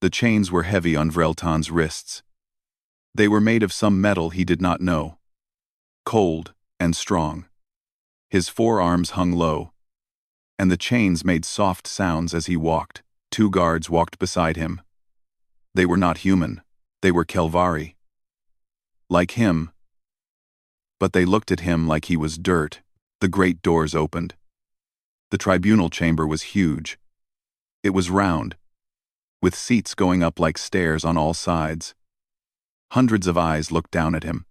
The chains were heavy on Vreltan's wrists. They were made of some metal he did not know. Cold and strong. His forearms hung low, and the chains made soft sounds as he walked. 2 guards walked beside him. They were not human. They were Kelvari. Like him. But they looked at him like he was dirt. The great doors opened. The tribunal chamber was huge. It was round, with seats going up like stairs on all sides. Hundreds of eyes looked down at him.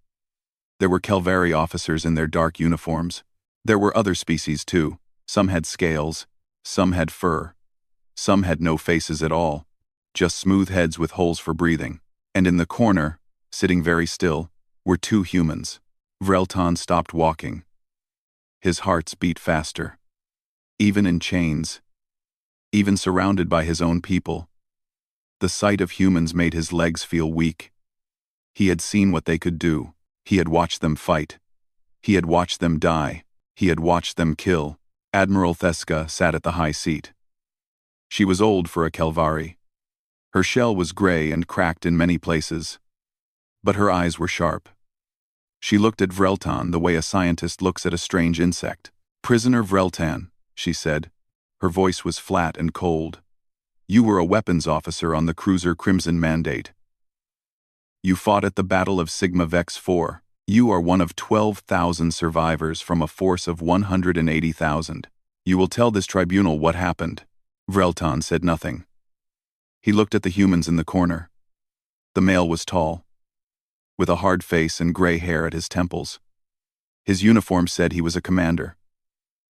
There were Kelvari officers in their dark uniforms. There were other species too. Some had scales, some had fur. Some had no faces at all, just smooth heads with holes for breathing. And in the corner, sitting very still, were 2 humans. Vreltan stopped walking. His hearts beat faster. Even in chains. Even surrounded by his own people. The sight of humans made his legs feel weak. He had seen what they could do. He had watched them fight. He had watched them die. He had watched them kill. Admiral Theska sat at the high seat. She was old for a Kelvari. Her shell was gray and cracked in many places. But her eyes were sharp. She looked at Vreltan the way a scientist looks at a strange insect. "Prisoner Vreltan," she said. Her voice was flat and cold. "You were a weapons officer on the cruiser Crimson Mandate. You fought at the Battle of Sigma Vex 4. You are one of 12,000 survivors from a force of 180,000. You will tell this tribunal what happened." Vreltan said nothing. He looked at the humans in the corner. The male was tall, with a hard face and gray hair at his temples. His uniform said he was a commander.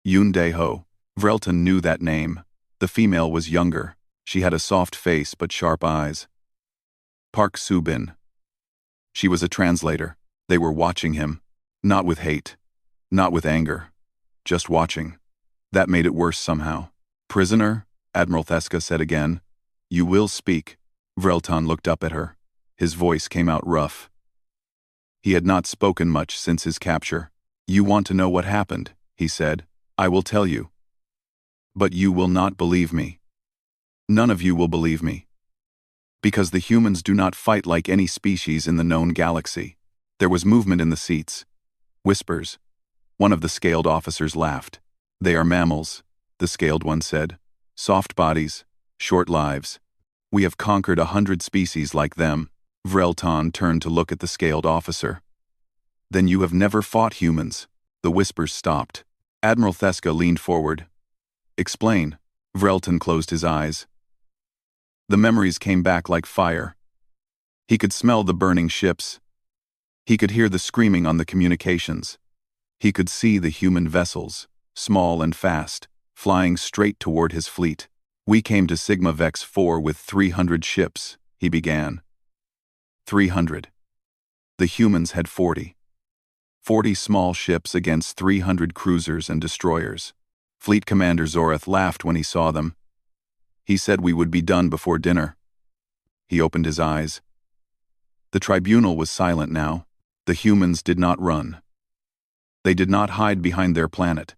Yoon Dae-ho. Vreltan knew that name. The female was younger. She had a soft face but sharp eyes. Park Soo-bin. She was a translator. They were watching him. Not with hate. Not with anger. Just watching. That made it worse somehow. "Prisoner," Admiral Theska said again. "You will speak." Vreltan looked up at her. His voice came out rough. He had not spoken much since his capture. "You want to know what happened," he said. "I will tell you. But you will not believe me. None of you will believe me. Because the humans do not fight like any species in the known galaxy." There was movement in the seats. Whispers. One of the scaled officers laughed. "They are mammals," the scaled one said. "Soft bodies, short lives. We have conquered 100 species like them." Vreltan turned to look at the scaled officer. "Then you have never fought humans." The whispers stopped. Admiral Theska leaned forward. "Explain." Vreltan closed his eyes. The memories came back like fire. He could smell the burning ships. He could hear the screaming on the communications. He could see the human vessels, small and fast, flying straight toward his fleet. "We came to Sigma Vex 4 with 300 ships," he began. 300. The humans had 40. 40 small ships against 300 cruisers and destroyers. Fleet Commander Zorath laughed when he saw them. He said we would be done before dinner. He opened his eyes. The tribunal was silent now. The humans did not run. They did not hide behind their planet.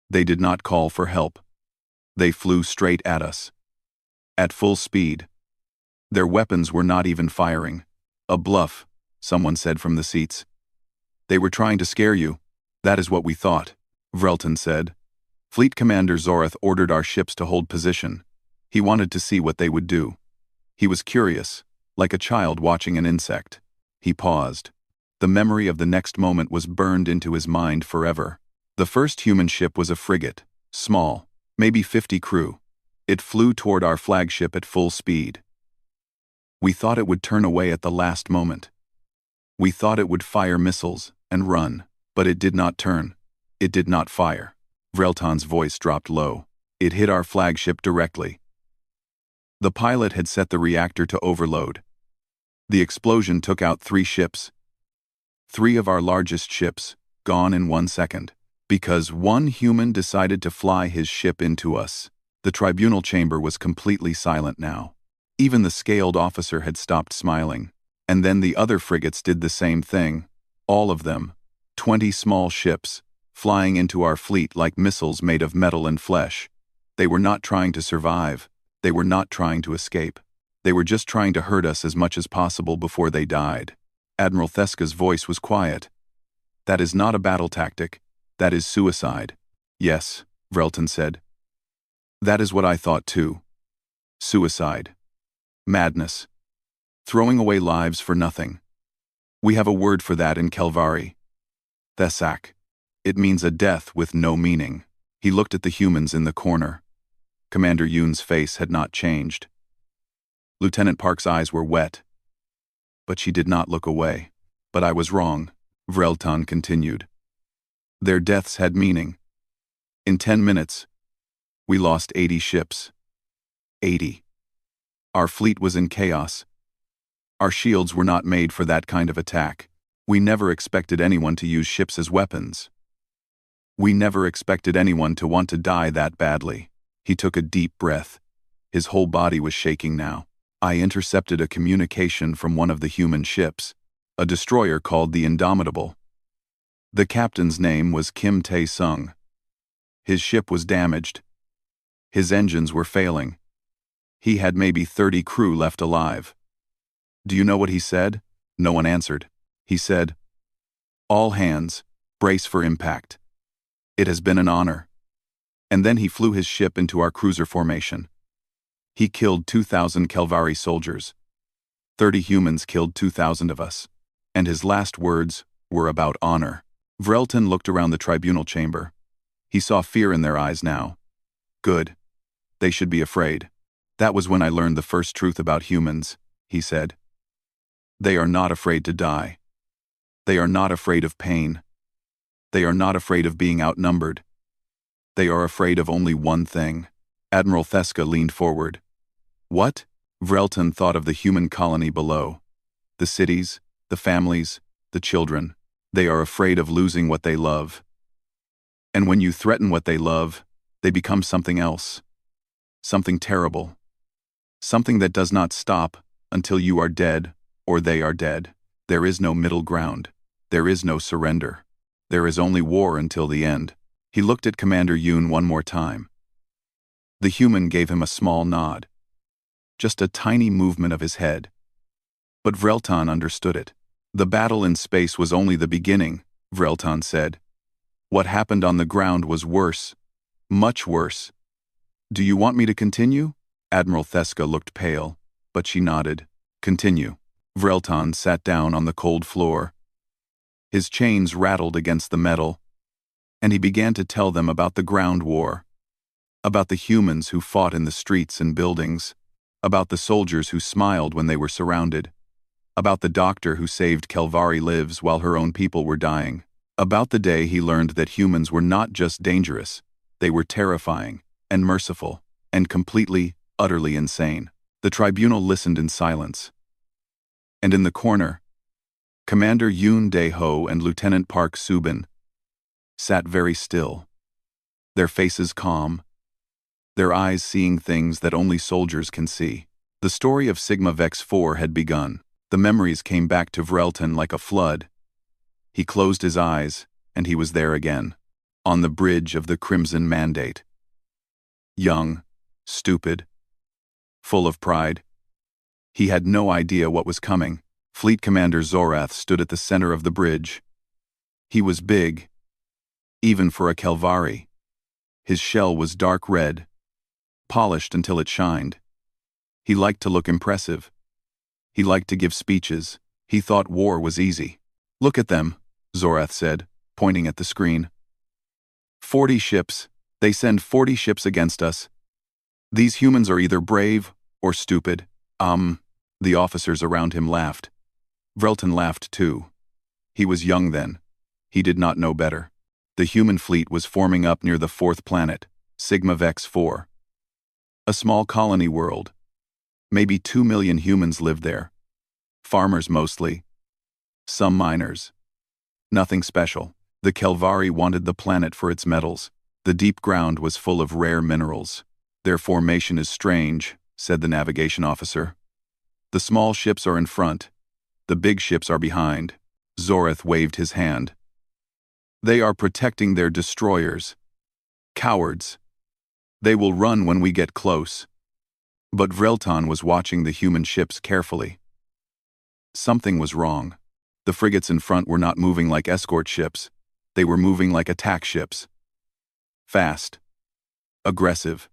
They did not call for help. They flew straight at us. At full speed. Their weapons were not even firing. "A bluff," someone said from the seats. "They were trying to scare you." "That is what we thought," Vreltan said. "Fleet Commander Zorath ordered our ships to hold position. He wanted to see what they would do. He was curious, like a child watching an insect." He paused. The memory of the next moment was burned into his mind forever. The first human ship was a frigate, small, maybe 50 crew. It flew toward our flagship at full speed. We thought it would turn away at the last moment. We thought it would fire missiles and run, but it did not turn. It did not fire. Vreltan's voice dropped low. It hit our flagship directly. The pilot had set the reactor to overload. The explosion took out 3 ships. 3 of our largest ships, gone in 1 second. Because one human decided to fly his ship into us. The tribunal chamber was completely silent now. Even the scaled officer had stopped smiling. And then the other frigates did the same thing. All of them. 20 small ships, flying into our fleet like missiles made of metal and flesh. They were not trying to survive. They were not trying to escape. They were just trying to hurt us as much as possible before they died. Admiral Theska's voice was quiet. That is not a battle tactic. That is suicide. Yes, Vrelton said. That is what I thought too. Suicide. Madness. Throwing away lives for nothing. We have a word for that in Kelvari. Thesak. It means a death with no meaning. He looked at the humans in the corner. Commander Yoon's face had not changed. Lieutenant Park's eyes were wet. But she did not look away. But I was wrong, Vrelton continued. Their deaths had meaning. In 10 minutes, we lost 80 ships. 80. Our fleet was in chaos. Our shields were not made for that kind of attack. We never expected anyone to use ships as weapons. We never expected anyone to want to die that badly. He took a deep breath. His whole body was shaking now. I intercepted a communication from one of the human ships, a destroyer called the Indomitable. The captain's name was Kim Tae-sung. His ship was damaged. His engines were failing. He had maybe 30 crew left alive. Do you know what he said? No one answered. He said, "All hands, brace for impact. It has been an honor." And then he flew his ship into our cruiser formation. He killed 2,000 Kelvari soldiers. 30 humans killed 2,000 of us. And his last words were about honor. Vrelton looked around the tribunal chamber. He saw fear in their eyes now. Good. They should be afraid. That was when I learned the first truth about humans, he said. They are not afraid to die. They are not afraid of pain. They are not afraid of being outnumbered. They are afraid of only one thing. Admiral Theska leaned forward. What? Vrelton thought of the human colony below. The cities, the families, the children. They are afraid of losing what they love. And when you threaten what they love, they become something else. Something terrible. Something that does not stop until you are dead or they are dead. There is no middle ground. There is no surrender. There is only war until the end. He looked at Commander Yoon one more time. The human gave him a small nod. Just a tiny movement of his head. But Vrelton understood it. The battle in space was only the beginning, Vrelton said. What happened on the ground was worse. Much worse. Do you want me to continue? Admiral Theska looked pale, but she nodded. Continue. Vrelton sat down on the cold floor. His chains rattled against the metal, and he began to tell them about the ground war, about the humans who fought in the streets and buildings, about the soldiers who smiled when they were surrounded, about the doctor who saved Kelvari lives while her own people were dying, about the day he learned that humans were not just dangerous, they were terrifying and merciful and completely, utterly insane. The tribunal listened in silence. And in the corner, Commander Yoon Dae-ho and Lieutenant Park Subin sat very still, their faces calm, their eyes seeing things that only soldiers can see. The story of Sigma Vex 4 had begun. The memories came back to Vrelton like a flood. He closed his eyes, and he was there again, on the bridge of the Crimson Mandate. Young, stupid, full of pride. He had no idea what was coming. Fleet Commander Zorath stood at the center of the bridge. He was big, even for a Kelvari. His shell was dark red, polished until it shined. He liked to look impressive. He liked to give speeches. He thought war was easy. Look at them, Zorath said, pointing at the screen. 40 ships. They send 40 ships against us. These humans are either brave or stupid. The officers around him laughed. Vrelton laughed too. He was young then. He did not know better. The human fleet was forming up near the fourth planet, Sigma Vex 4. A small colony world. Maybe 2 million humans lived there. Farmers mostly. Some miners. Nothing special. The Kelvari wanted the planet for its metals. The deep ground was full of rare minerals. Their formation is strange, said the navigation officer. The small ships are in front. The big ships are behind. Zorath waved his hand. They are protecting their destroyers. Cowards. They will run when we get close. But Vreltan was watching the human ships carefully. Something was wrong. The frigates in front were not moving like escort ships. They were moving like attack ships. Fast. Aggressive.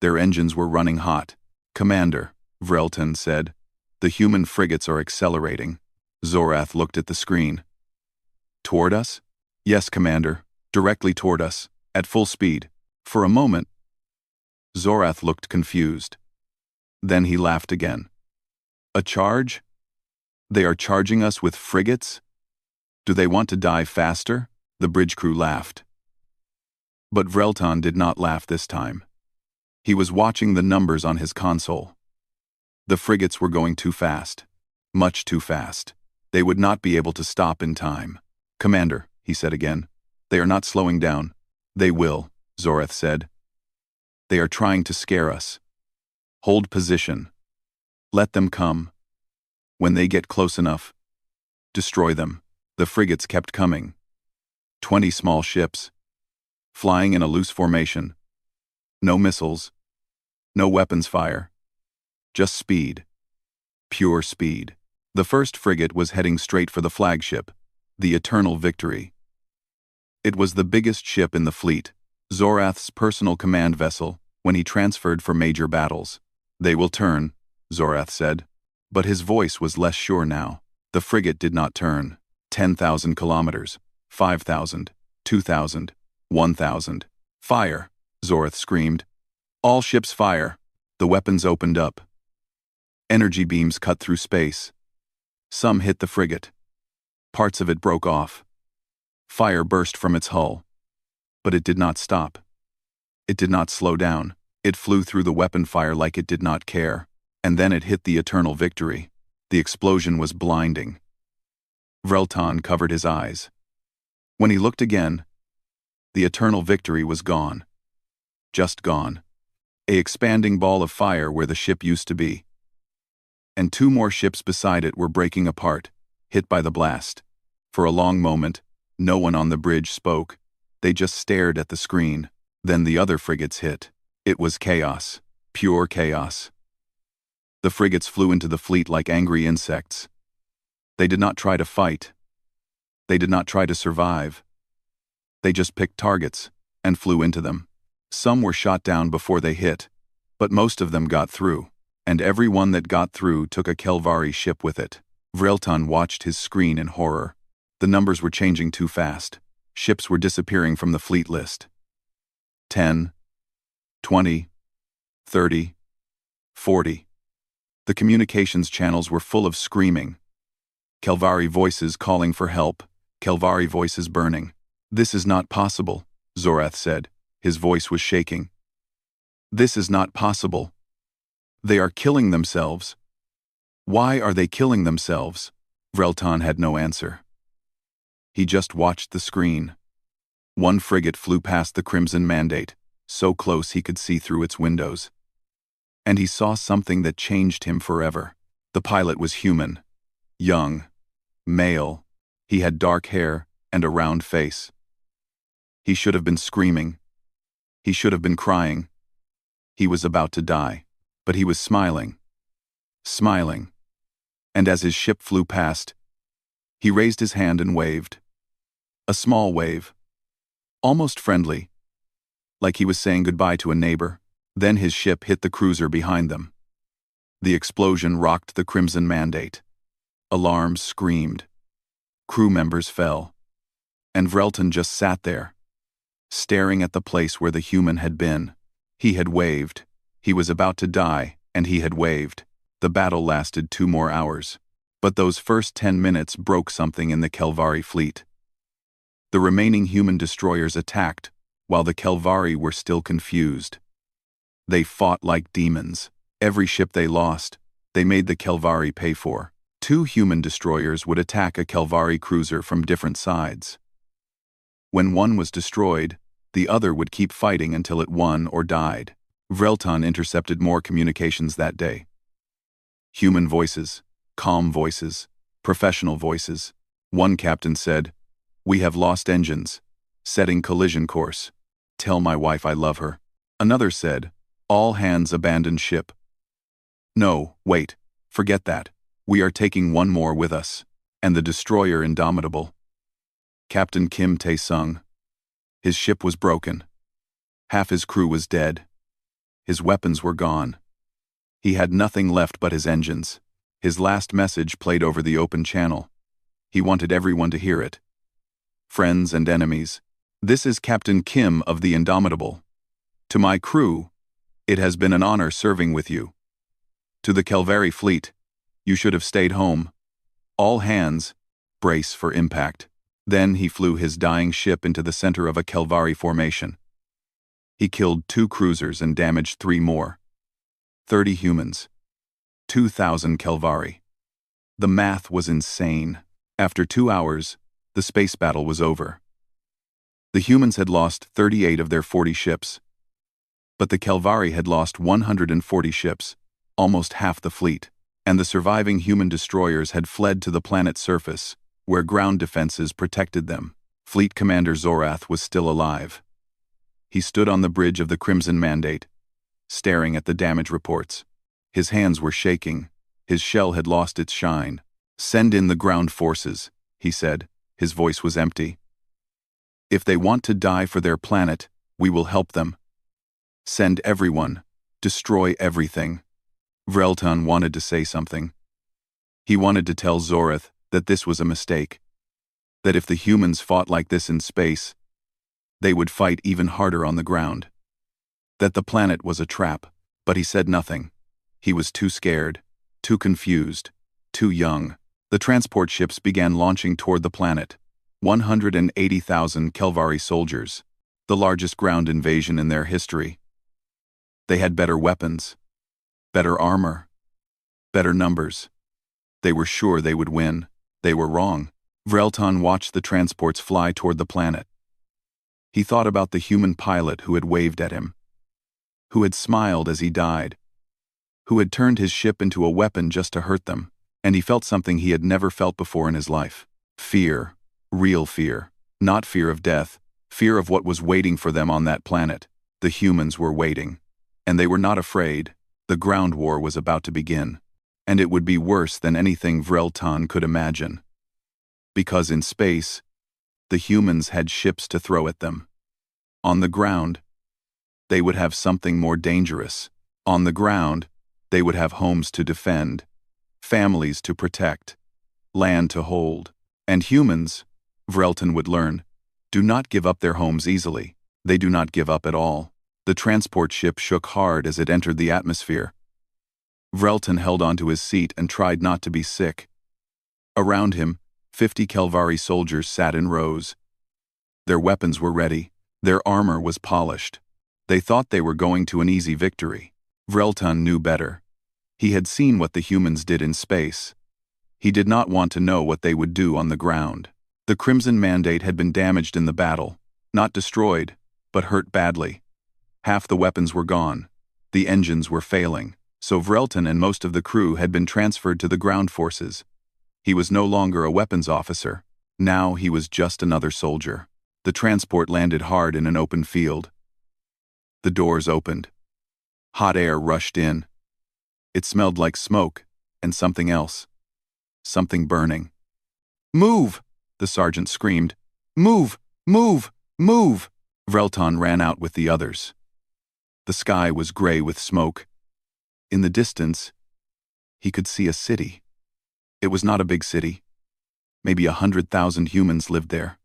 Their engines were running hot. "Commander," Vreltan said, "the human frigates are accelerating." Zorath looked at the screen. "Toward us?" "Yes, Commander. Directly toward us. At full speed." For a moment, Zorath looked confused. Then he laughed again. "A charge? They are charging us with frigates? Do they want to die faster?" The bridge crew laughed. But Vreltan did not laugh this time. He was watching the numbers on his console. The frigates were going too fast. Much too fast. They would not be able to stop in time. "Commander," he said again, "they are not slowing down." "They will," Zorath said. "They are trying to scare us. Hold position. Let them come. When they get close enough, destroy them." The frigates kept coming. 20 small ships, flying in a loose formation. No missiles. No weapons fire. Just speed. Pure speed. The first frigate was heading straight for the flagship, the Eternal Victory. It was the biggest ship in the fleet, Zorath's personal command vessel, when he transferred for major battles. "They will turn," Zorath said. But his voice was less sure now. The frigate did not turn. 10,000 kilometers. 5,000. 2,000. 1,000. "Fire!" Zorath screamed. "All ships fire!" The weapons opened up. Energy beams cut through space. Some hit the frigate. Parts of it broke off. Fire burst from its hull. But it did not stop. It did not slow down. It flew through the weapon fire like it did not care. And then it hit the Eternal Victory. The explosion was blinding. Vreltan covered his eyes. When he looked again, the Eternal Victory was gone. Just gone. A expanding ball of fire where the ship used to be. And 2 more ships beside it were breaking apart, hit by the blast. For a long moment, no one on the bridge spoke. They just stared at the screen. Then the other frigates hit. It was chaos. Pure chaos. The frigates flew into the fleet like angry insects. They did not try to fight. They did not try to survive. They just picked targets and flew into them. Some were shot down before they hit, but most of them got through, and every one that got through took a Kelvari ship with it. Vreltan watched his screen in horror. The numbers were changing too fast. Ships were disappearing from the fleet list. 10, 20, 30, 40. The communications channels were full of screaming. Kelvari voices calling for help, Kelvari voices burning. "This is not possible," Zorath said. His voice was shaking. "This is not possible. They are killing themselves." "Why are they killing themselves?" Vreltan had no answer. He just watched the screen. One frigate flew past the Crimson Mandate, so close he could see through its windows. And he saw something that changed him forever. The pilot was human. Young. Male. He had dark hair and a round face. He should have been screaming. He should have been crying. He was about to die. But he was smiling. Smiling. And as his ship flew past, he raised his hand and waved. A small wave. Almost friendly. Like he was saying goodbye to a neighbor. Then his ship hit the cruiser behind them. The explosion rocked the Crimson Mandate. Alarms screamed. Crew members fell. And Vreltan just sat there, staring at the place where the human had been. He had waved. He was about to die, and he had waved. The battle lasted 2 more hours. But those first 10 minutes broke something in the Kelvari fleet. The remaining human destroyers attacked, while the Kelvari were still confused. They fought like demons. Every ship they lost, they made the Kelvari pay for. 2 human destroyers would attack a Kelvari cruiser from different sides. When one was destroyed, the other would keep fighting until it won or died. Vreltan intercepted more communications that day. Human voices, calm voices, professional voices. One captain said, "We have lost engines. Setting collision course. Tell my wife I love her." Another said, "All hands abandon ship. No, wait. Forget that. We are taking one more with us. And the destroyer Indomitable. Captain Kim Tae-sung. His ship was broken. Half his crew was dead. His weapons were gone. He had nothing left but his engines. His last message played over the open channel. He wanted everyone to hear it. Friends and enemies, this is Captain Kim of the Indomitable. To my crew, it has been an honor serving with you. To the Kelvari fleet, you should have stayed home. All hands, brace for impact. Then he flew his dying ship into the center of a Kelvari formation. He killed 2 cruisers and damaged 3 more. 30 humans. 2,000 Kelvari. The math was insane. After 2 hours, the space battle was over. The humans had lost 38 of their 40 ships. But the Kelvari had lost 140 ships, almost half the fleet, and the surviving human destroyers had fled to the planet's surface, where ground defenses protected them. Fleet Commander Zorath was still alive. He stood on the bridge of the Crimson Mandate, staring at the damage reports. His hands were shaking. His shell had lost its shine. "Send in the ground forces," he said. His voice was empty. "If they want to die for their planet, we will help them. Send everyone. Destroy everything." Vreltan wanted to say something. He wanted to tell Zorath that this was a mistake. That if the humans fought like this in space, they would fight even harder on the ground. That the planet was a trap, but he said nothing. He was too scared, too confused, too young. The transport ships began launching toward the planet. 180,000 Kelvari soldiers, the largest ground invasion in their history. They had better weapons, better armor, better numbers. They were sure they would win. They were wrong. Vreltan watched the transports fly toward the planet. He thought about the human pilot who had waved at him, who had smiled as he died, who had turned his ship into a weapon just to hurt them, and he felt something he had never felt before in his life. Fear, real fear, not fear of death, fear of what was waiting for them on that planet. The humans were waiting, and they were not afraid. The ground war was about to begin, and it would be worse than anything Vreltan could imagine. Because in space, the humans had ships to throw at them. On the ground, they would have something more dangerous. On the ground, they would have homes to defend, families to protect, land to hold. And humans, Vreltan would learn, do not give up their homes easily. They do not give up at all. The transport ship shook hard as it entered the atmosphere. Vreltan held onto his seat and tried not to be sick. Around him, 50 Kelvari soldiers sat in rows. Their weapons were ready. Their armor was polished. They thought they were going to an easy victory. Vreltan knew better. He had seen what the humans did in space. He did not want to know what they would do on the ground. The Crimson Mandate had been damaged in the battle, not destroyed, but hurt badly. Half the weapons were gone. The engines were failing, so Vreltan and most of the crew had been transferred to the ground forces. He was no longer a weapons officer. Now he was just another soldier. The transport landed hard in an open field. The doors opened. Hot air rushed in. It smelled like smoke and something else. Something burning. "Move!" the sergeant screamed. "Move! Move! Move!" Vreltan ran out with the others. The sky was gray with smoke. In the distance, he could see a city. It was not a big city. Maybe 100,000 humans lived there.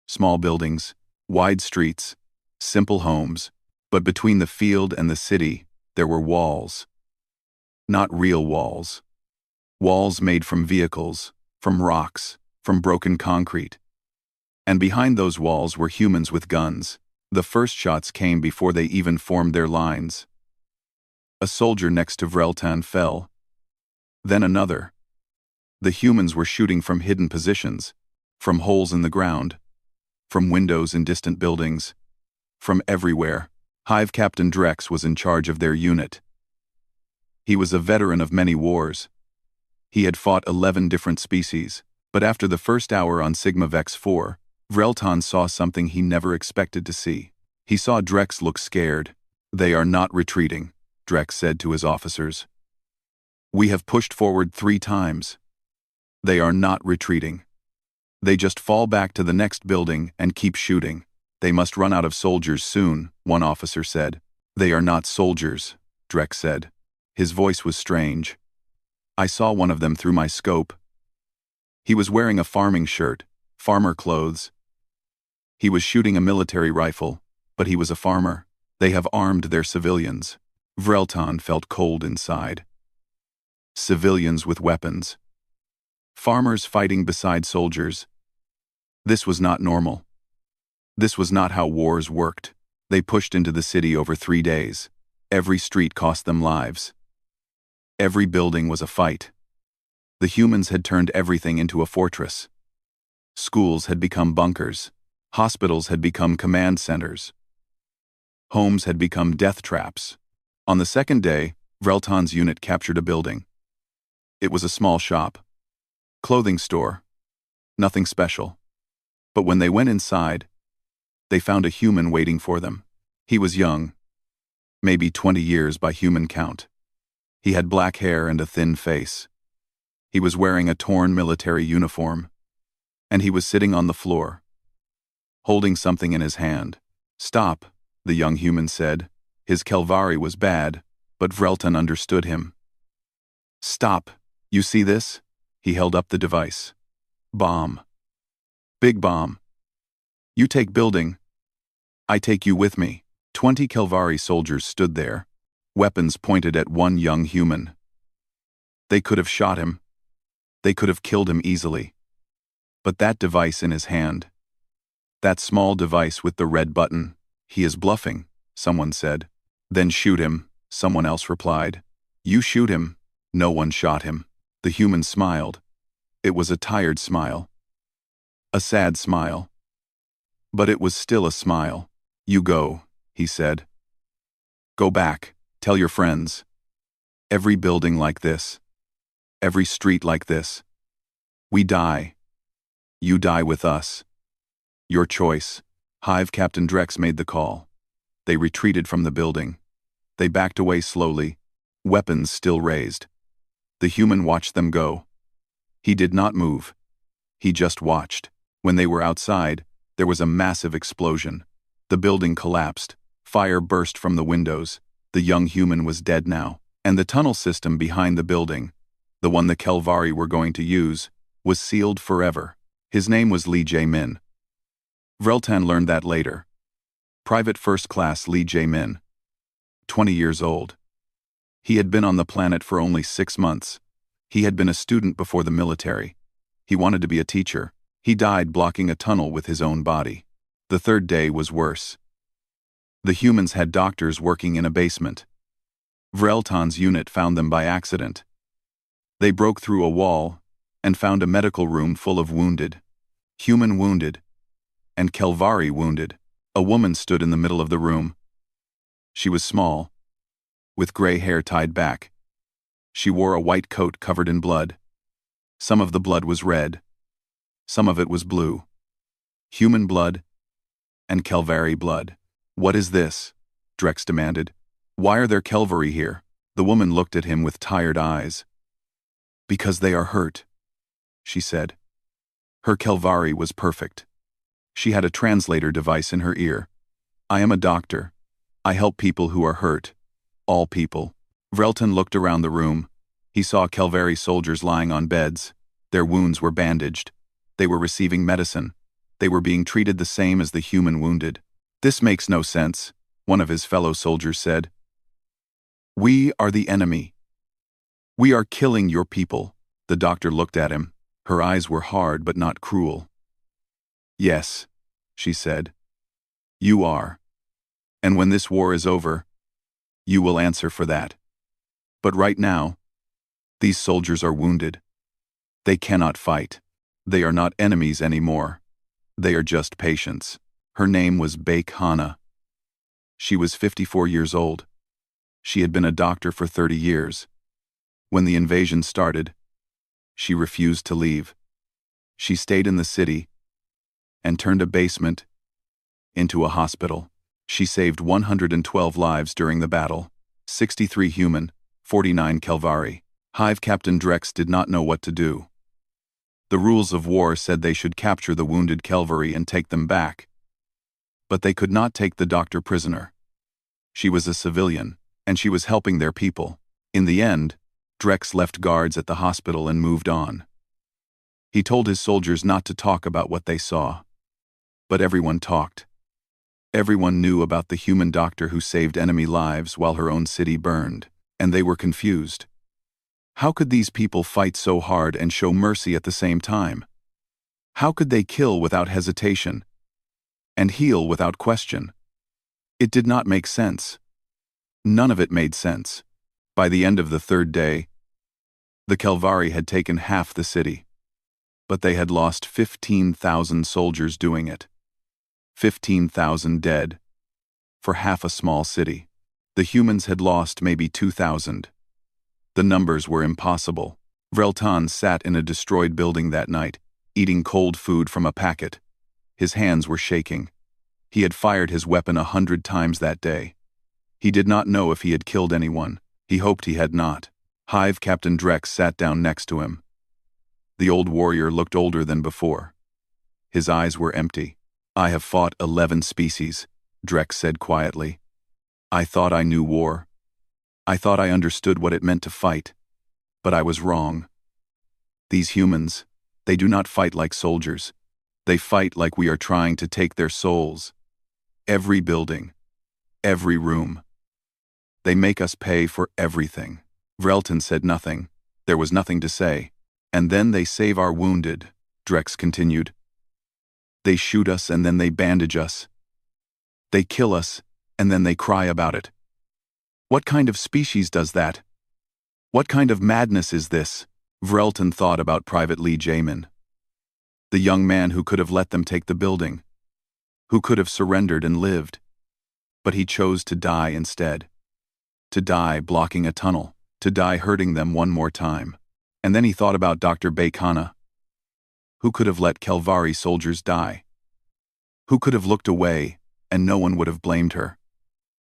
Small buildings, wide streets, simple homes. But between the field and the city, there were walls. Not real walls. Walls made from vehicles, from rocks, from broken concrete. And behind those walls were humans with guns. The first shots came before they even formed their lines. A soldier next to Vreltan fell. Then another. The humans were shooting from hidden positions, from holes in the ground, from windows in distant buildings, from everywhere. Hive Captain Drex was in charge of their unit. He was a veteran of many wars. He had fought 11 different species, but after the first hour on Sigma Vex 4, Vreltan saw something he never expected to see. He saw Drex look scared. "They are not retreating," Drex said to his officers. We have pushed forward 3 times. They are not retreating. They just fall back to the next building and keep shooting. They must run out of soldiers soon, one officer said. They are not soldiers, Drek said. His voice was strange. I saw one of them through my scope. He was wearing a farming shirt, farmer clothes. He was shooting a military rifle, but he was a farmer. They have armed their civilians. Vreltan felt cold inside. Civilians with weapons. Farmers fighting beside soldiers. This was not normal. This was not how wars worked. They pushed into the city over 3 days. Every street cost them lives. Every building was a fight. The humans had turned everything into a fortress. Schools had become bunkers. Hospitals had become command centers. Homes had become death traps. On the second day, Vreltan's unit captured a building. It was a small shop. Clothing store. Nothing special. But when they went inside, they found a human waiting for them. He was young, maybe 20 years by human count. He had black hair and a thin face. He was wearing a torn military uniform, and he was sitting on the floor, holding something in his hand. Stop, the young human said. His Kelvari was bad, but Vreltan understood him. Stop, you see this? He held up the device. Bomb. Big bomb. You take building. I take you with me. 20 Kelvari soldiers stood there, weapons pointed at one young human. They could have shot him. They could have killed him easily. But that device in his hand, that small device with the red button, he is bluffing, someone said. Then shoot him, someone else replied. You shoot him. No one shot him. The human smiled. It was a tired smile. A sad smile. But it was still a smile. You go, he said. Go back, tell your friends. Every building like this. Every street like this. We die. You die with us. Your choice. Hive Captain Drex made the call. They retreated from the building. They backed away slowly, weapons still raised. The human watched them go. He did not move. He just watched. When they were outside, there was a massive explosion. The building collapsed. Fire burst from the windows. The young human was dead now. And the tunnel system behind the building, the one the Kelvari were going to use, was sealed forever. His name was Lee Jae-min. Vreltan learned that later. Private First Class Lee Jae-min. 20 years old. He had been on the planet for only 6 months. He had been a student before the military. He wanted to be a teacher. He died blocking a tunnel with his own body. The third day was worse. The humans had doctors working in a basement. Vreltan's unit found them by accident. They broke through a wall and found a medical room full of wounded. Human wounded. And Kelvari wounded. A woman stood in the middle of the room. She was small, with gray hair tied back. She wore a white coat covered in blood. Some of the blood was red. Some of it was blue. Human blood and Kelvari blood. What is this? Drex demanded. Why are there Kelvari here? The woman looked at him with tired eyes. Because they are hurt, she said. Her Kelvari was perfect. She had a translator device in her ear. I am a doctor. I help people who are hurt. All people. Vreltan looked around the room. He saw Kelvari soldiers lying on beds. Their wounds were bandaged. They were receiving medicine. They were being treated the same as the human wounded. This makes no sense, one of his fellow soldiers said. We are the enemy. We are killing your people. The doctor looked at him. Her eyes were hard but not cruel. Yes, she said. You are. And when this war is over, you will answer for that. But right now, these soldiers are wounded. They cannot fight. They are not enemies anymore. They are just patients. Her name was Baek Hana. She was 54 years old. She had been a doctor for 30 years. When the invasion started, she refused to leave. She stayed in the city and turned a basement into a hospital. She saved 112 lives during the battle, 63 human, 49 Kelvari. Hive Captain Drex did not know what to do. The rules of war said they should capture the wounded cavalry and take them back. But they could not take the doctor prisoner. She was a civilian, and she was helping their people. In the end, Drex left guards at the hospital and moved on. He told his soldiers not to talk about what they saw. But everyone talked. Everyone knew about the human doctor who saved enemy lives while her own city burned, and they were confused. How could these people fight so hard and show mercy at the same time? How could they kill without hesitation and heal without question? It did not make sense. None of it made sense. By the end of the third day, the Kelvari had taken half the city. But they had lost 15,000 soldiers doing it. 15,000 dead. For half a small city. The humans had lost maybe 2,000. The numbers were impossible. Vreltan sat in a destroyed building that night, eating cold food from a packet. His hands were shaking. He had fired his weapon 100 times that day. He did not know if he had killed anyone. He hoped he had not. Hive Captain Drex sat down next to him. The old warrior looked older than before. His eyes were empty. "I have fought 11 species," Drex said quietly. "I thought I knew war. I thought I understood what it meant to fight. But I was wrong. These humans, they do not fight like soldiers. They fight like we are trying to take their souls. Every building. Every room. They make us pay for everything." Vreltan said nothing. There was nothing to say. "And then they save our wounded," Drex continued. "They shoot us and then they bandage us. They kill us and then they cry about it. What kind of species does that? What kind of madness is this?" Vreltan thought about Private Lee Jamin. The young man who could have let them take the building. Who could have surrendered and lived. But he chose to die instead. To die blocking a tunnel. To die hurting them one more time. And then he thought about Dr. Baykana. Who could have let Kelvari soldiers die? Who could have looked away, and no one would have blamed her?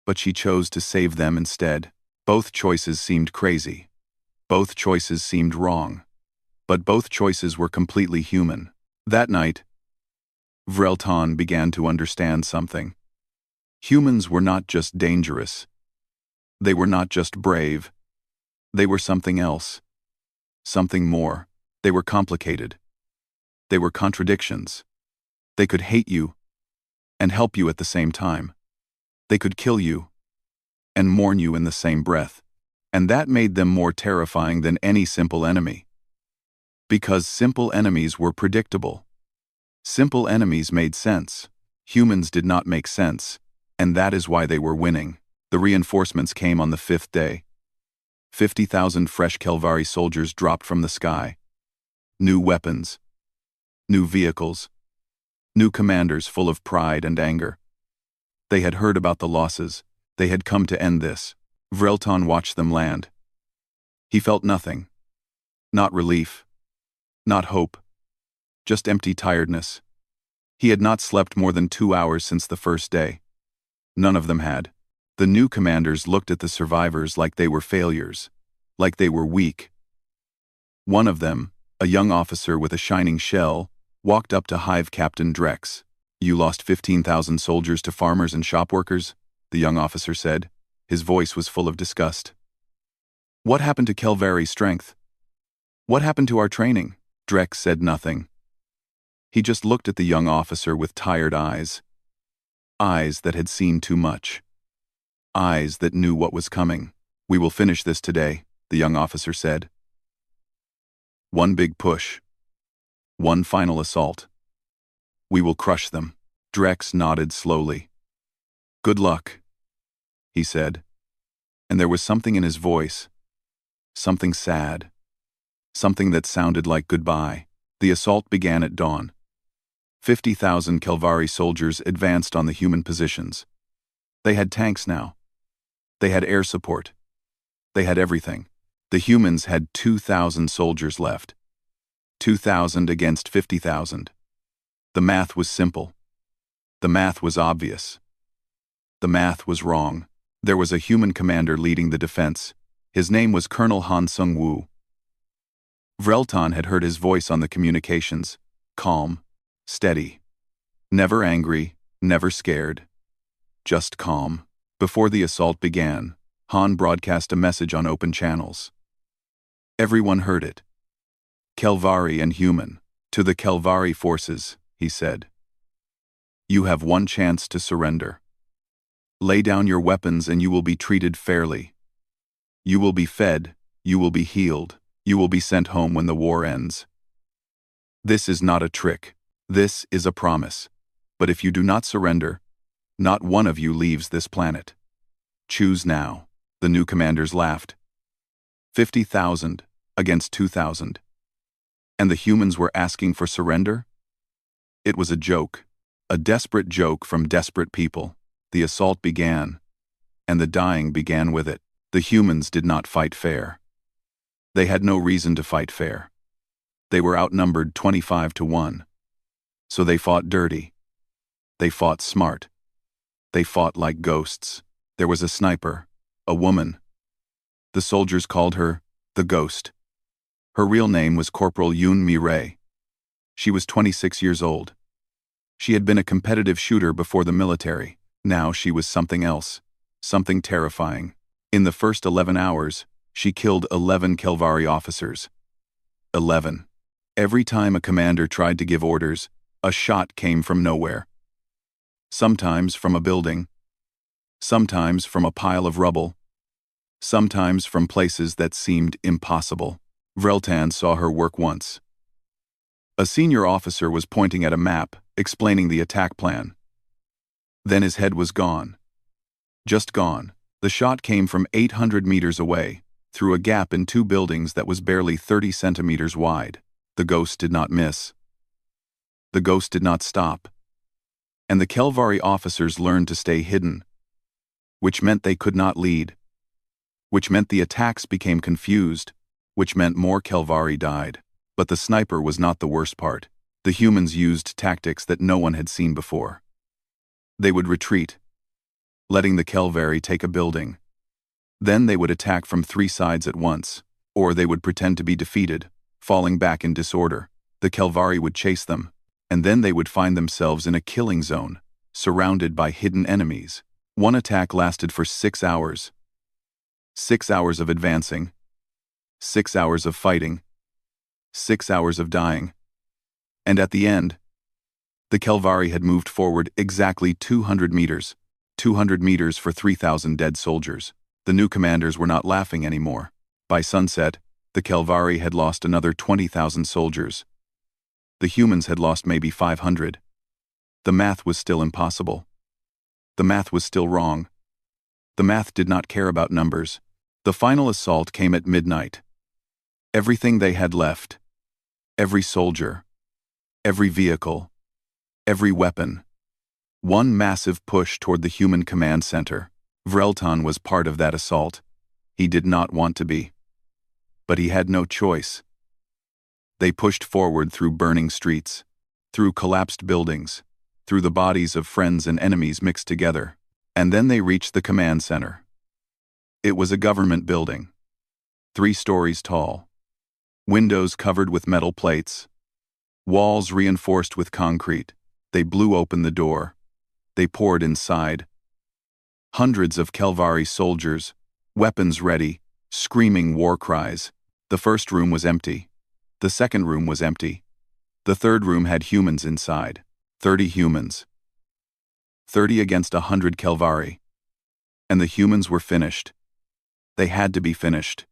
But she chose to save them instead. Both choices seemed crazy. Both choices seemed wrong. But both choices were completely human. That night, Vreltan began to understand something. Humans were not just dangerous. They were not just brave. They were something else. Something more. They were complicated. They were contradictions. They could hate you and help you at the same time. They could kill you and mourn you in the same breath. And that made them more terrifying than any simple enemy. Because simple enemies were predictable. Simple enemies made sense. Humans did not make sense, and that is why they were winning. The reinforcements came on the 5th day. 50,000 fresh Kelvari soldiers dropped from the sky. New weapons. New vehicles. New commanders full of pride and anger. They had heard about the losses. They had come to end this. Vreltan watched them land. He felt nothing. Not relief. Not hope. Just empty tiredness. He had not slept more than 2 hours since the first day. None of them had. The new commanders looked at the survivors like they were failures, like they were weak. One of them, a young officer with a shining shell, walked up to Hive Captain Drex. "You lost 15,000 soldiers to farmers and shop workers," the young officer said. His voice was full of disgust. "What happened to Kelvari's strength? What happened to our training?" Drex said nothing. He just looked at the young officer with tired eyes. Eyes that had seen too much. Eyes that knew what was coming. "We will finish this today," the young officer said. "One big push. One final assault. We will crush them." Drex nodded slowly. "Good luck," he said. And there was something in his voice. Something sad. Something that sounded like goodbye. The assault began at dawn. 50,000 Kelvari soldiers advanced on the human positions. They had tanks now. They had air support. They had everything. The humans had 2,000 soldiers left. 2,000 against 50,000. The math was simple. The math was obvious. The math was wrong. There was a human commander leading the defense. His name was Colonel Han Sung-woo. Vreltan had heard his voice on the communications, calm, steady. Never angry, never scared. Just calm. Before the assault began, Han broadcast a message on open channels. Everyone heard it. Kelvari and human. To the Kelvari forces, he said. You have one chance to surrender. Lay down your weapons and you will be treated fairly. You will be fed, you will be healed, you will be sent home when the war ends. This is not a trick. This is a promise. But if you do not surrender, not one of you leaves this planet. Choose now. The new commanders laughed. 50,000 against 2,000. And the humans were asking for surrender? It was a joke. A desperate joke from desperate people. The assault began. And the dying began with it. The humans did not fight fair. They had no reason to fight fair. They were outnumbered 25-1. So they fought dirty. They fought smart. They fought like ghosts. There was a sniper, a woman. The soldiers called her the Ghost. Her real name was Corporal Yoon Mi-rae. She was 26 years old. She had been a competitive shooter before the military. Now she was something else, something terrifying. In the first 11 hours, she killed 11 Kelvari officers. 11. Every time a commander tried to give orders, a shot came from nowhere. Sometimes from a building. Sometimes from a pile of rubble. Sometimes from places that seemed impossible. Vreltan saw her work once. A senior officer was pointing at a map, explaining the attack plan. Then his head was gone. Just gone. The shot came from 800 meters away, through a gap in two buildings that was barely 30 centimeters wide. The Ghost did not miss. The Ghost did not stop. And the Kelvari officers learned to stay hidden, which meant they could not lead, which meant the attacks became confused, which meant more Kelvari died. But the sniper was not the worst part. The humans used tactics that no one had seen before. They would retreat, letting the Kelvari take a building. Then they would attack from 3 sides at once, or they would pretend to be defeated, falling back in disorder. The Kelvari would chase them, and then they would find themselves in a killing zone, surrounded by hidden enemies. One attack lasted for 6 hours. 6 hours of advancing. 6 hours of fighting. 6 hours of dying. And at the end, the Kelvari had moved forward exactly 200 meters. 200 meters for 3,000 dead soldiers. The new commanders were not laughing anymore. By sunset, the Kelvari had lost another 20,000 soldiers. The humans had lost maybe 500. The math was still impossible. The math was still wrong. The math did not care about numbers. The final assault came at midnight. Everything they had left. Every soldier. Every vehicle. Every weapon. One massive push toward the human command center. Vreltan was part of that assault. He did not want to be. But he had no choice. They pushed forward through burning streets, through collapsed buildings, through the bodies of friends and enemies mixed together, and then they reached the command center. It was a government building, 3 stories tall, windows covered with metal plates, walls reinforced with concrete. They blew open the door. They poured inside. Hundreds of Kelvari soldiers, weapons ready, screaming war cries. The first room was empty. The second room was empty. The third room had humans inside. 30 humans. 30 against 100 Kelvari. And the humans were finished. They had to be finished.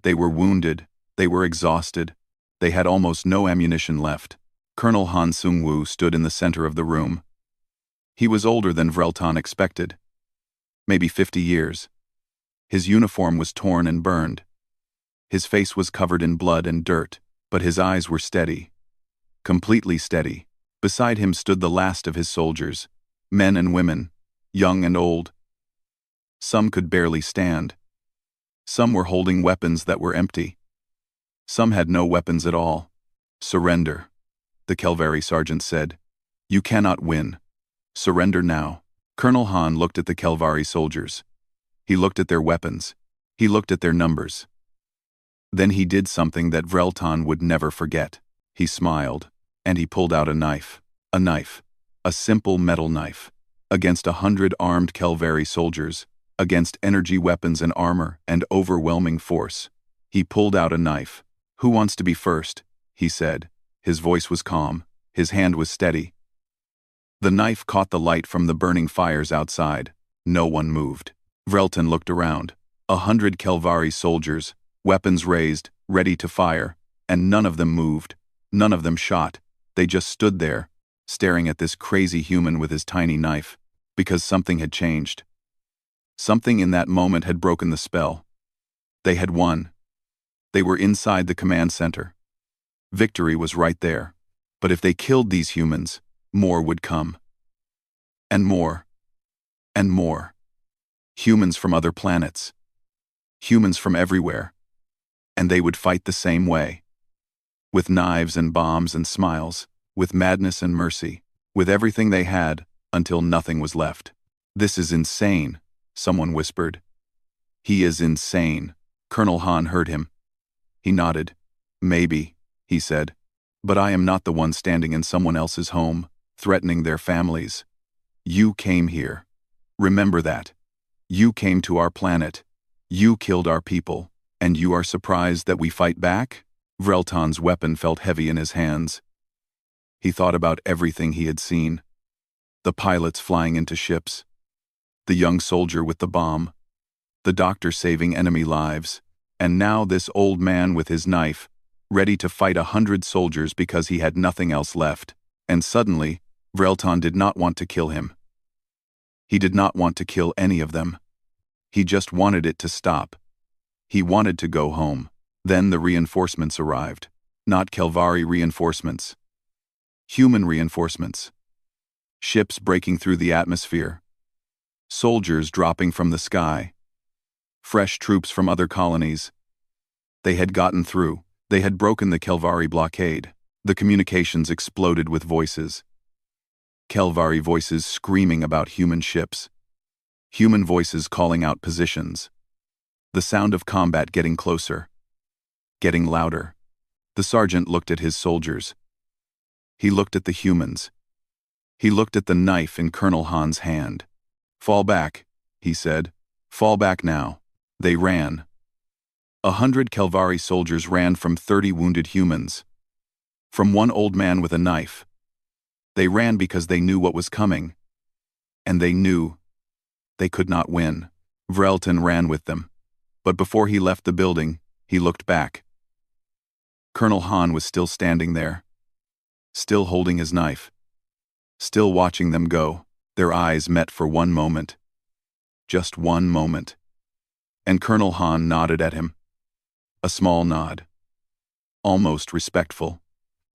They were wounded. They were exhausted. They had almost no ammunition left. Colonel Han Sung-woo stood in the center of the room. He was older than Vreltan expected. Maybe 50 years. His uniform was torn and burned. His face was covered in blood and dirt, but his eyes were steady. Completely steady. Beside him stood the last of his soldiers, men and women, young and old. Some could barely stand. Some were holding weapons that were empty. Some had no weapons at all. Surrender, the Kelvari sergeant said. You cannot win. Surrender now. Colonel Han looked at the Kelvari soldiers. He looked at their weapons. He looked at their numbers. Then he did something that Vreltan would never forget. He smiled, and he pulled out a knife. A knife. A simple metal knife. Against 100 armed Kelvari soldiers, against energy weapons and armor and overwhelming force. He pulled out a knife. "Who wants to be first?" he said. His voice was calm. His hand was steady. The knife caught the light from the burning fires outside. No one moved. Vreltan looked around. 100 Kelvari soldiers, weapons raised, ready to fire, and none of them moved. None of them shot. They just stood there, staring at this crazy human with his tiny knife, because something had changed. Something in that moment had broken the spell. They had won. They were inside the command center. Victory was right there. But if they killed these humans, more would come. And more. And more. Humans from other planets. Humans from everywhere. And they would fight the same way. With knives and bombs and smiles, with madness and mercy, with everything they had, until nothing was left. "This is insane," someone whispered. "He is insane." Colonel Han heard him. He nodded. "Maybe," he said. "But I am not the one standing in someone else's home, threatening their families. You came here. Remember that. You came to our planet. You killed our people, and you are surprised that we fight back?" Vreltan's weapon felt heavy in his hands. He thought about everything he had seen. The pilots flying into ships. The young soldier with the bomb. The doctor saving enemy lives. And now this old man with his knife, ready to fight 100 soldiers because he had nothing else left. And suddenly, Vreltan did not want to kill him. He did not want to kill any of them. He just wanted it to stop. He wanted to go home. Then the reinforcements arrived. Not Kelvari reinforcements. Human reinforcements. Ships breaking through the atmosphere. Soldiers dropping from the sky. Fresh troops from other colonies. They had gotten through. They had broken the Kelvari blockade. The communications exploded with voices. Kelvari voices screaming about human ships. Human voices calling out positions. The sound of combat getting closer. Getting louder. The sergeant looked at his soldiers. He looked at the humans. He looked at the knife in Colonel Han's hand. "Fall back," he said. "Fall back now." They ran. 100 Kelvari soldiers ran from 30 wounded humans. From one old man with a knife. They ran because they knew what was coming. And they knew they could not win. Vreltan ran with them. But before he left the building, he looked back. Colonel Han was still standing there. Still holding his knife. Still watching them go. Their eyes met for one moment. Just one moment. And Colonel Han nodded at him. A small nod. Almost respectful.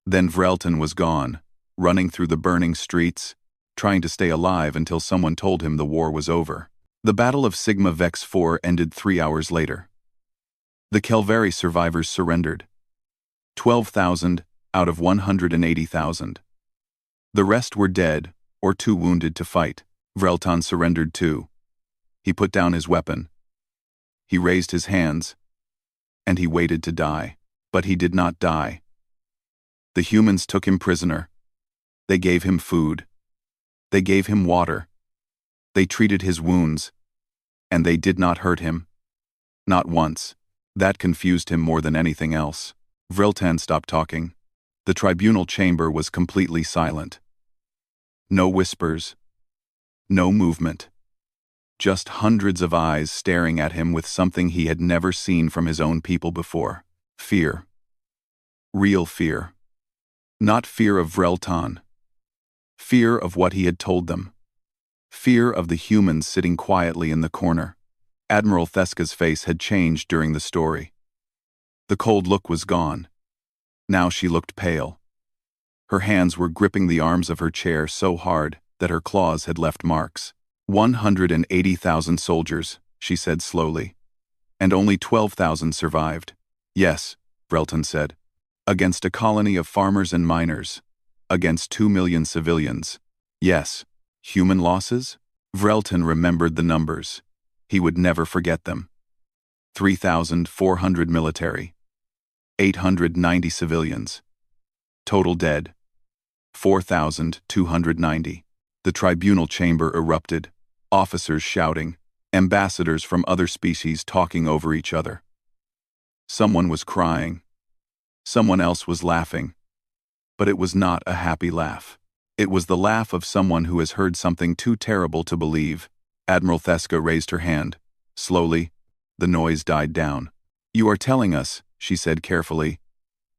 Then Vreltan was gone, running through the burning streets, trying to stay alive until someone told him the war was over. The Battle of Sigma Vex 4 ended 3 hours later. The Kelvari survivors surrendered. 12,000 out of 180,000. The rest were dead or too wounded to fight. Vreltan surrendered too. He put down his weapon. He raised his hands, and he waited to die. But he did not die. The humans took him prisoner. They gave him food. They gave him water. They treated his wounds. And they did not hurt him. Not once. That confused him more than anything else. Vreltan stopped talking. The tribunal chamber was completely silent. No whispers. No movement. Just hundreds of eyes staring at him with something he had never seen from his own people before. Fear. Real fear. Not fear of Vreltan. Fear of what he had told them. Fear of the humans sitting quietly in the corner. Admiral Theska's face had changed during the story. The cold look was gone. Now she looked pale. Her hands were gripping the arms of her chair so hard that her claws had left marks. 180,000 soldiers, she said slowly. And only 12,000 survived. Yes, Vreltan said. Against a colony of farmers and miners. Against 2 million civilians. Yes. Human losses? Vreltan remembered the numbers. He would never forget them. 3,400 military. 890 civilians. Total dead, 4,290. The tribunal chamber erupted, officers shouting, ambassadors from other species talking over each other. Someone was crying. Someone else was laughing. But it was not a happy laugh. It was the laugh of someone who has heard something too terrible to believe. Admiral Theska raised her hand. Slowly, the noise died down. "You are telling us," she said carefully,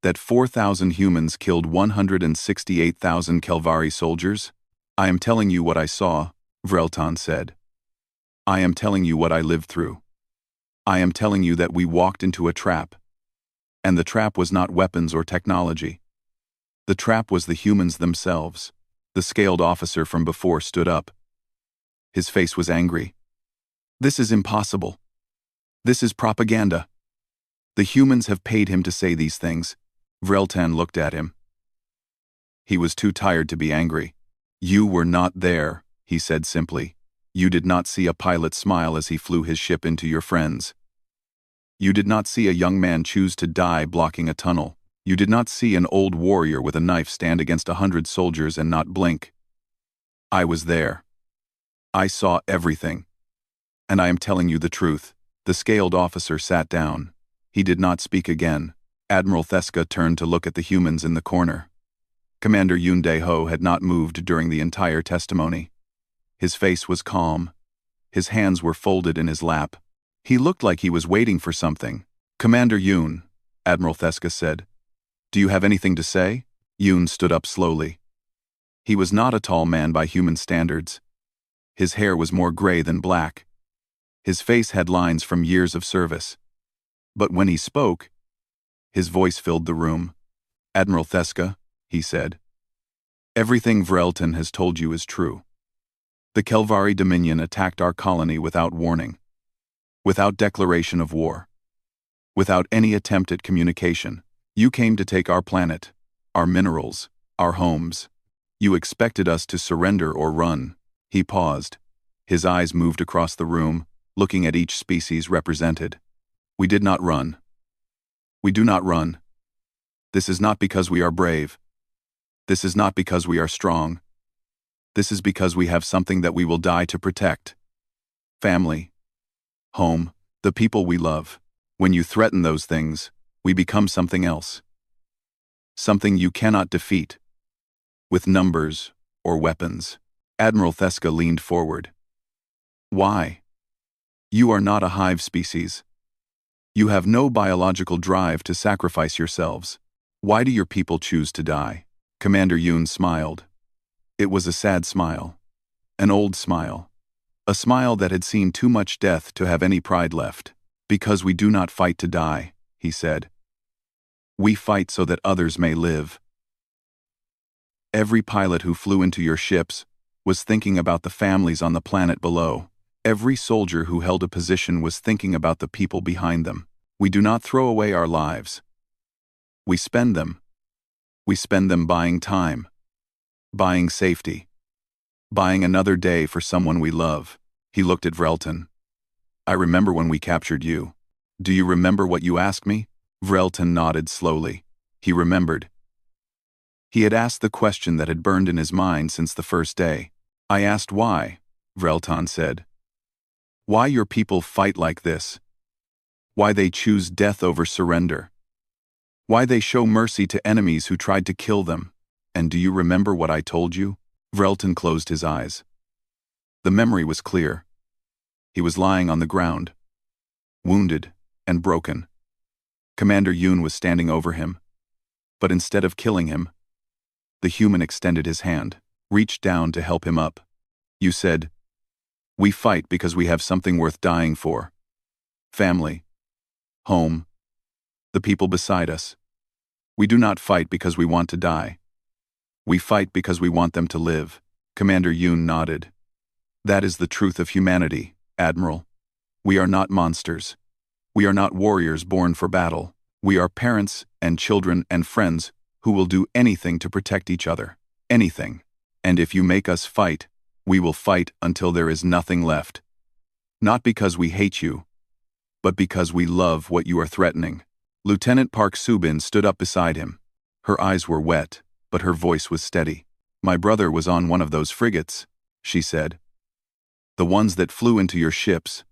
"that 4,000 humans killed 168,000 Kelvari soldiers?" "I am telling you what I saw," Vreltan said. "I am telling you what I lived through. I am telling you that we walked into a trap. And the trap was not weapons or technology. The trap was the humans themselves." The scaled officer from before stood up. His face was angry. "This is impossible. This is propaganda. The humans have paid him to say these things." Vreltan looked at him. He was too tired to be angry. "You were not there," he said simply. "You did not see a pilot smile as he flew his ship into your friends. You did not see a young man choose to die blocking a tunnel. You did not see an old warrior with a knife stand against 100 soldiers and not blink. I was there. I saw everything. And I am telling you the truth." The scaled officer sat down. He did not speak again. Admiral Theska turned to look at the humans in the corner. Commander Yunde-ho had not moved during the entire testimony. His face was calm. His hands were folded in his lap. He looked like he was waiting for something. "Commander Yoon," Admiral Theska said, "do you have anything to say?" Yoon stood up slowly. He was not a tall man by human standards. His hair was more gray than black. His face had lines from years of service. But when he spoke, his voice filled the room. "Admiral Theska," he said, "everything Vreltan has told you is true. The Kelvari Dominion attacked our colony without warning, without declaration of war, without any attempt at communication. You came to take our planet, our minerals, our homes. You expected us to surrender or run." He paused. His eyes moved across the room, looking at each species represented. "We did not run. We do not run. This is not because we are brave. This is not because we are strong. This is because we have something that we will die to protect. Family. Home. The people we love. When you threaten those things, we become something else. Something you cannot defeat. With numbers or weapons." Admiral Theska leaned forward. "Why? You are not a hive species. You have no biological drive to sacrifice yourselves. Why do your people choose to die?" Commander Yoon smiled. It was a sad smile. An old smile. A smile that had seen too much death to have any pride left. "Because we do not fight to die," he said. "We fight so that others may live." Every pilot who flew into your ships was thinking about the families on the planet below. Every soldier who held a position was thinking about the people behind them. We do not throw away our lives. We spend them. We spend them buying time, buying safety, buying another day for someone we love. He looked at Vreltan. "I remember when we captured you. Do you remember what you asked me?" Vreltan nodded slowly. He remembered. He had asked the question that had burned in his mind since the first day. "I asked why," Vreltan said. "Why your people fight like this. Why they choose death over surrender. Why they show mercy to enemies who tried to kill them. And do you remember what I told you?" Vreltan closed his eyes. The memory was clear. He was lying on the ground, wounded and broken. Commander Yoon was standing over him. But instead of killing him, the human extended his hand, reached down to help him up. "You said, we fight because we have something worth dying for. Family. Home. The people beside us. We do not fight because we want to die. We fight because we want them to live." Commander Yoon nodded. "That is the truth of humanity, Admiral. We are not monsters. We are not warriors born for battle. We are parents and children and friends who will do anything to protect each other. Anything. And if you make us fight, we will fight until there is nothing left. Not because we hate you, but because we love what you are threatening." Lieutenant Park Subin stood up beside him. Her eyes were wet, but her voice was steady. "My brother was on one of those frigates," she said. "The ones that flew into your ships.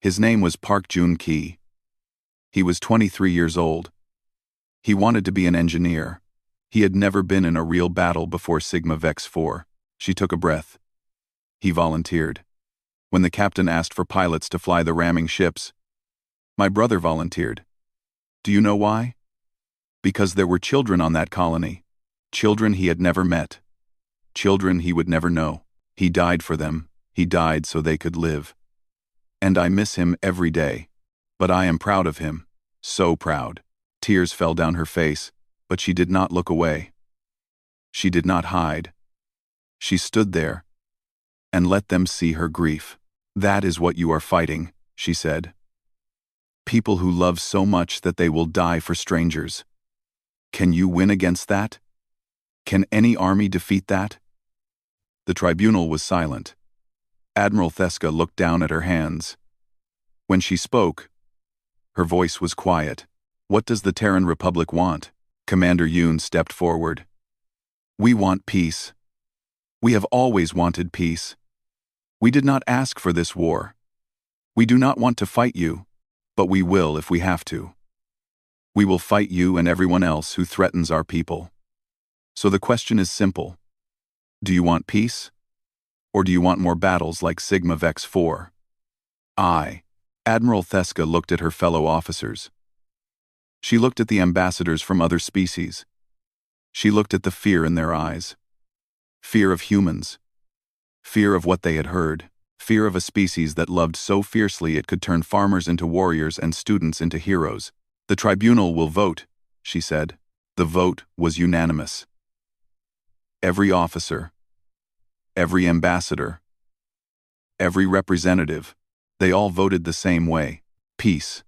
His name was Park Jun-ki. He was 23 years old. He wanted to be an engineer. He had never been in a real battle before Sigma Vex 4. She took a breath. He volunteered. When the captain asked for pilots to fly the ramming ships, my brother volunteered. Do you know why? Because there were children on that colony. Children he had never met. Children he would never know. He died for them. He died so they could live. And I miss him every day. But I am proud of him. So proud." Tears fell down her face, but she did not look away. She did not hide. She stood there and let them see her grief. "That is what you are fighting," she said. "People who love so much that they will die for strangers. Can you win against that? Can any army defeat that?" The tribunal was silent. Admiral Theska looked down at her hands. When she spoke, her voice was quiet. "What does the Terran Republic want?" Commander Yoon stepped forward. "We want peace. We have always wanted peace. We did not ask for this war. We do not want to fight you, but we will if we have to. We will fight you and everyone else who threatens our people. So the question is simple. Do you want peace? Or do you want more battles like Sigma Vex 4? Admiral Theska looked at her fellow officers. She looked at the ambassadors from other species. She looked at the fear in their eyes. Fear of humans. Fear of what they had heard. Fear of a species that loved so fiercely it could turn farmers into warriors and students into heroes. "The tribunal will vote," she said. The vote was unanimous. Every officer, every ambassador, every representative, they all voted the same way: peace.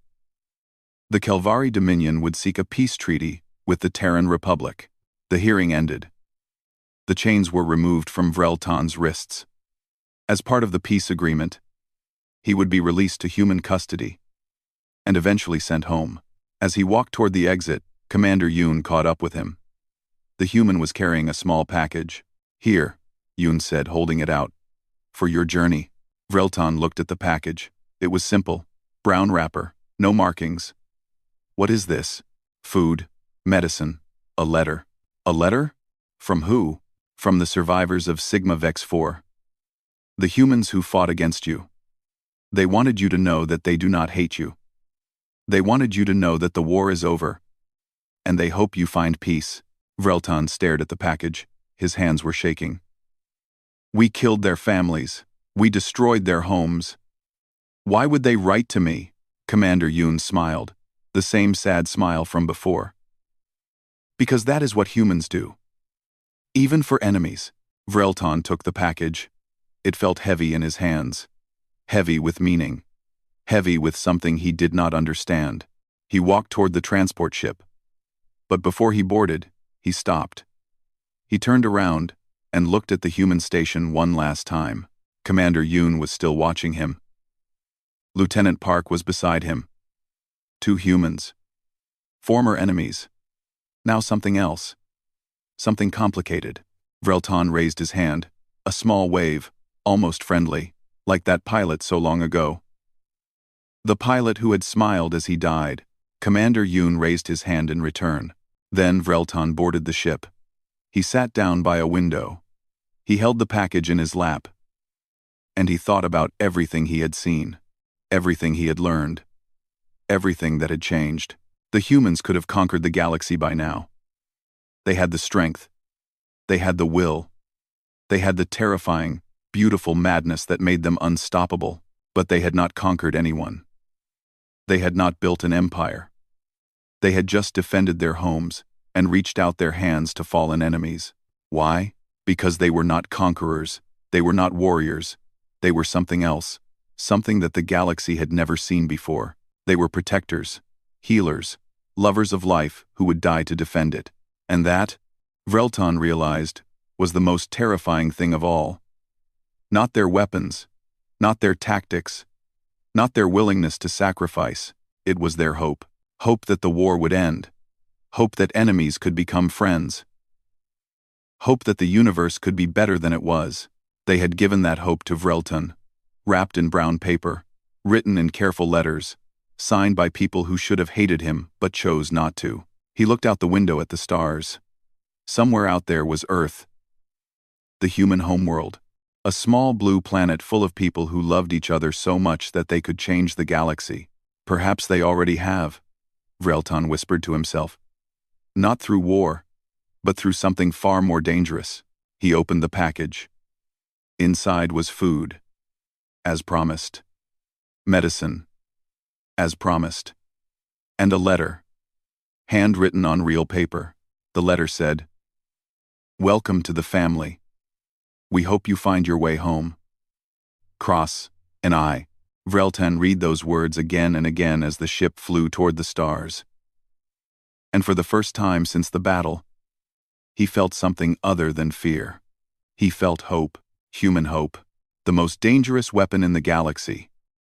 The Kelvari Dominion would seek a peace treaty with the Terran Republic. The hearing ended. The chains were removed from Vrelton's wrists. As part of the peace agreement, he would be released to human custody and eventually sent home. As he walked toward the exit, Commander Yoon caught up with him. The human was carrying a small package. "Here," Yoon said, holding it out. "For your journey." Vrelton looked at the package. It was simple. Brown wrapper. No markings. "What is this?" "Food. Medicine. A letter." "A letter? From who?" "From the survivors of Sigma Vex 4. The humans who fought against you. They wanted you to know that they do not hate you. They wanted you to know that the war is over. And they hope you find peace." Vrelton stared at the package. His hands were shaking. "We killed their families. We destroyed their homes. Why would they write to me?" Commander Yoon smiled, the same sad smile from before. "Because that is what humans do. Even for enemies." Vrelton took the package. It felt heavy in his hands. Heavy with meaning. Heavy with something he did not understand. He walked toward the transport ship. But before he boarded, he stopped. He turned around and looked at the human station one last time. Commander Yoon was still watching him. Lieutenant Park was beside him. Two humans. Former enemies. Now something else. Something complicated. Vrelton raised his hand, a small wave, almost friendly, like that pilot so long ago. The pilot who had smiled as he died. Commander Yoon raised his hand in return. Then Vrelton boarded the ship. He sat down by a window. He held the package in his lap. And he thought about everything he had seen. Everything he had learned. Everything that had changed. The humans could have conquered the galaxy by now. They had the strength. They had the will. They had the terrifying, beautiful madness that made them unstoppable, but they had not conquered anyone. They had not built an empire. They had just defended their homes and reached out their hands to fallen enemies. Why? Because they were not conquerors. They were not warriors. They were something else, something that the galaxy had never seen before. They were protectors, healers, lovers of life who would die to defend it. And that, Vrelton realized, was the most terrifying thing of all. Not their weapons, not their tactics, not their willingness to sacrifice. It was their hope. Hope that the war would end. Hope that enemies could become friends. Hope that the universe could be better than it was. They had given that hope to Vrelton, wrapped in brown paper, written in careful letters, signed by people who should have hated him but chose not to. He looked out the window at the stars. Somewhere out there was Earth, the human homeworld, a small blue planet full of people who loved each other so much that they could change the galaxy. Perhaps they already have, Vrelton whispered to himself. Not through war, but through something far more dangerous. He opened the package. Inside was food, as promised. Medicine, as promised. And a letter, handwritten on real paper. The letter said, "Welcome to the family. We hope you find your way home." Cross and I. Vrelton read those words again and again as the ship flew toward the stars. And for the first time since the battle, he felt something other than fear. He felt hope, human hope, the most dangerous weapon in the galaxy.